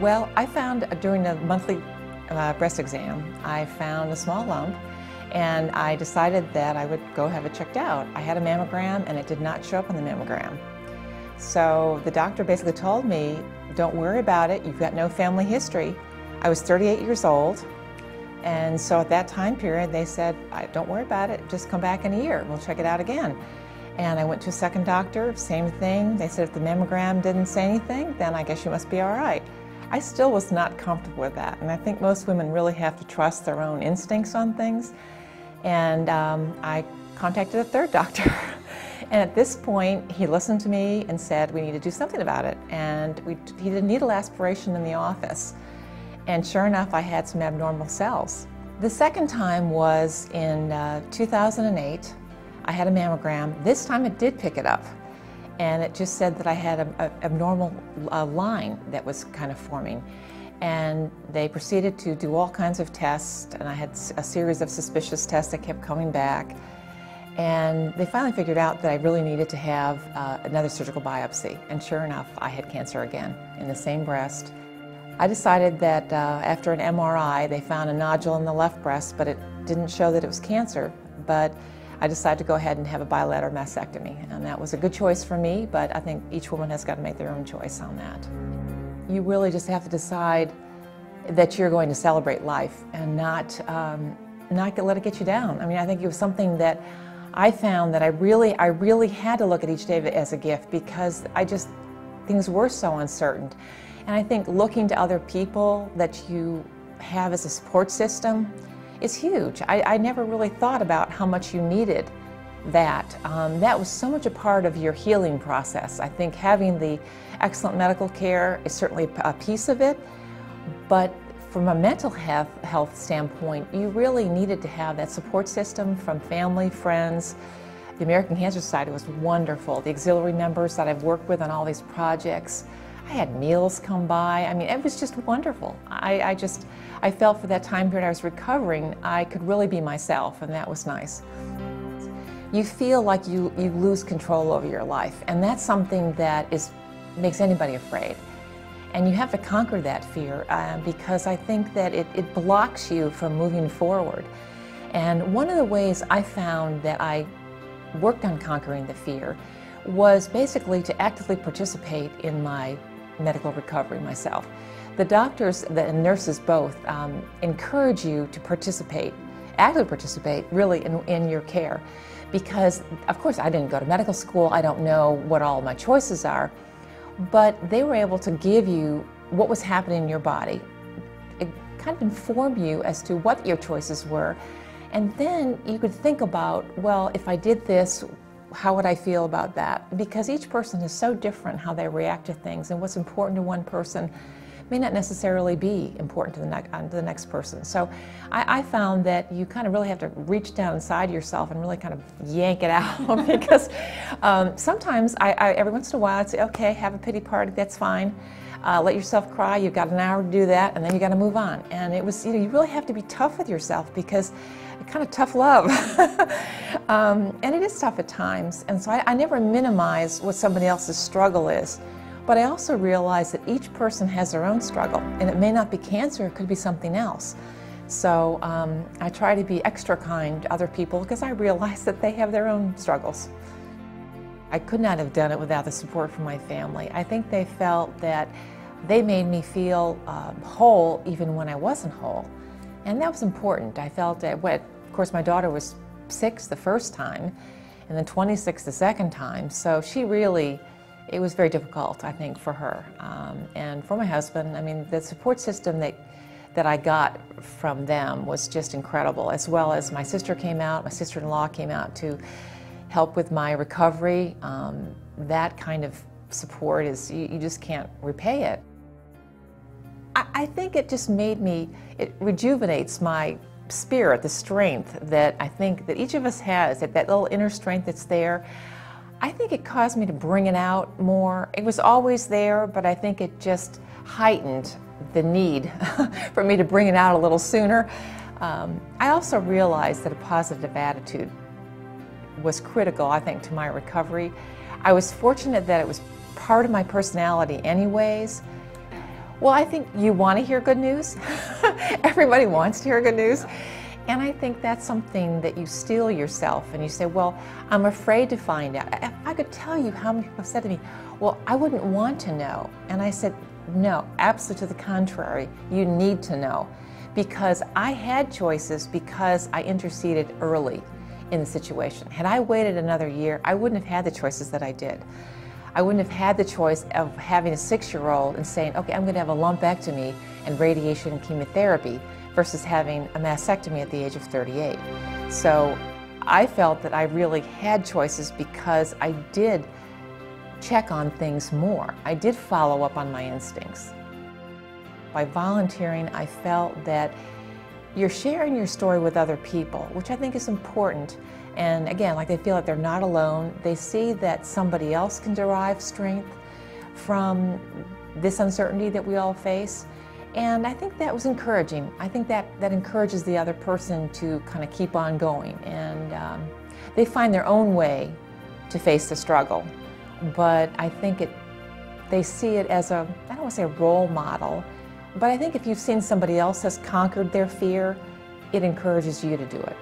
Well, I found during the monthly breast exam, I found a small lump, and I decided that I would go have it checked out. I had a mammogram and it did not show up on the mammogram. So the doctor basically told me, don't worry about it, you've got no family history. I was 38 years old, and so at that time period they said, don't worry about it, just come back in a year, we'll check it out again. And I went to a second doctor, same thing. They said if the mammogram didn't say anything, then I guess you must be all right. I still was not comfortable with that, and I think most women really have to trust their own instincts on things. And I contacted a third doctor. And at this point, he listened to me and said, we need to do something about it. And he did a needle aspiration in the office. And sure enough, I had some abnormal cells. The second time was in 2008. I had a mammogram. This time it did pick it up. And it just said that I had an abnormal line that was kind of forming. And they proceeded to do all kinds of tests, and I had a series of suspicious tests that kept coming back. And they finally figured out that I really needed to have another surgical biopsy. And sure enough, I had cancer again in the same breast. I decided that after an MRI, they found a nodule in the left breast, but it didn't show that it was cancer. But I decided to go ahead and have a bilateral mastectomy. And that was a good choice for me, but I think each woman has got to make their own choice on that. You really just have to decide that you're going to celebrate life and not let it get you down. I mean, I think it was something that I found that I really had to look at each day as a gift, because things were so uncertain. And I think looking to other people that you have as a support system is huge. I never really thought about how much you needed that. That was so much a part of your healing process. I think having the excellent medical care is certainly a piece of it, but from a mental health standpoint, you really needed to have that support system from family, friends. The American Cancer Society was wonderful. The auxiliary members that I've worked with on all these projects, I had meals come by. I mean, it was just wonderful. I felt for that time period I was recovering, I could really be myself, and that was nice. You feel like you lose control over your life, and that's something that makes anybody afraid. And you have to conquer that fear because I think that it blocks you from moving forward. And one of the ways I found that I worked on conquering the fear was basically to actively participate in my medical recovery myself. The doctors and nurses both encourage you to participate, actively participate really in your care. Because, of course, I didn't go to medical school, I don't know what all my choices are, but they were able to give you what was happening in your body. It kind of informed you as to what your choices were, and then you could think about, well, if I did this, how would I feel about that? Because each person is so different how they react to things, and what's important to one person may not necessarily be important to the next person. So I found that you kind of really have to reach down inside yourself and really kind of yank it out because sometimes every once in a while I'd say, okay, have a pity party, that's fine. Let yourself cry, you've got an hour to do that, and then you got to move on. And it was, you really have to be tough with yourself because it's kind of tough love. And it is tough at times. And so I never minimize what somebody else's struggle is. But I also realize that each person has their own struggle, and it may not be cancer, it could be something else. So I try to be extra kind to other people because I realize that they have their own struggles. I could not have done it without the support from my family. I think they felt that they made me feel whole even when I wasn't whole. And that was important. I felt that, of course, my daughter was 6 the first time, and then 26 the second time, so it was very difficult, I think, for her. And for my husband, I mean, the support system that I got from them was just incredible, as well as my sister came out, my sister-in-law came out to help with my recovery. That kind of support you just can't repay it. I think it just it rejuvenates my spirit, the strength that I think that each of us has, that little inner strength that's there. I think it caused me to bring it out more. It was always there, but I think it just heightened the need for me to bring it out a little sooner. I also realized that a positive attitude was critical, I think, to my recovery. I was fortunate that it was part of my personality anyways. Well, I think you want to hear good news. Everybody wants to hear good news. And I think that's something that you steel yourself and you say, well, I'm afraid to find out. If I could tell you how many people have said to me, well, I wouldn't want to know. And I said, no, absolutely to the contrary. You need to know. Because I had choices because I interceded early in the situation. Had I waited another year, I wouldn't have had the choices that I did. I wouldn't have had the choice of having a 6-year-old and saying, okay, I'm going to have a lumpectomy and radiation and chemotherapy versus having a mastectomy at the age of 38. So I felt that I really had choices because I did check on things more. I did follow up on my instincts. By volunteering, I felt that you're sharing your story with other people, which I think is important. And again, like they feel like they're not alone. They see that somebody else can derive strength from this uncertainty that we all face. And I think that was encouraging. I think that encourages the other person to kind of keep on going. And they find their own way to face the struggle. But I think they see it as I don't want to say a role model, but I think if you've seen somebody else has conquered their fear, it encourages you to do it.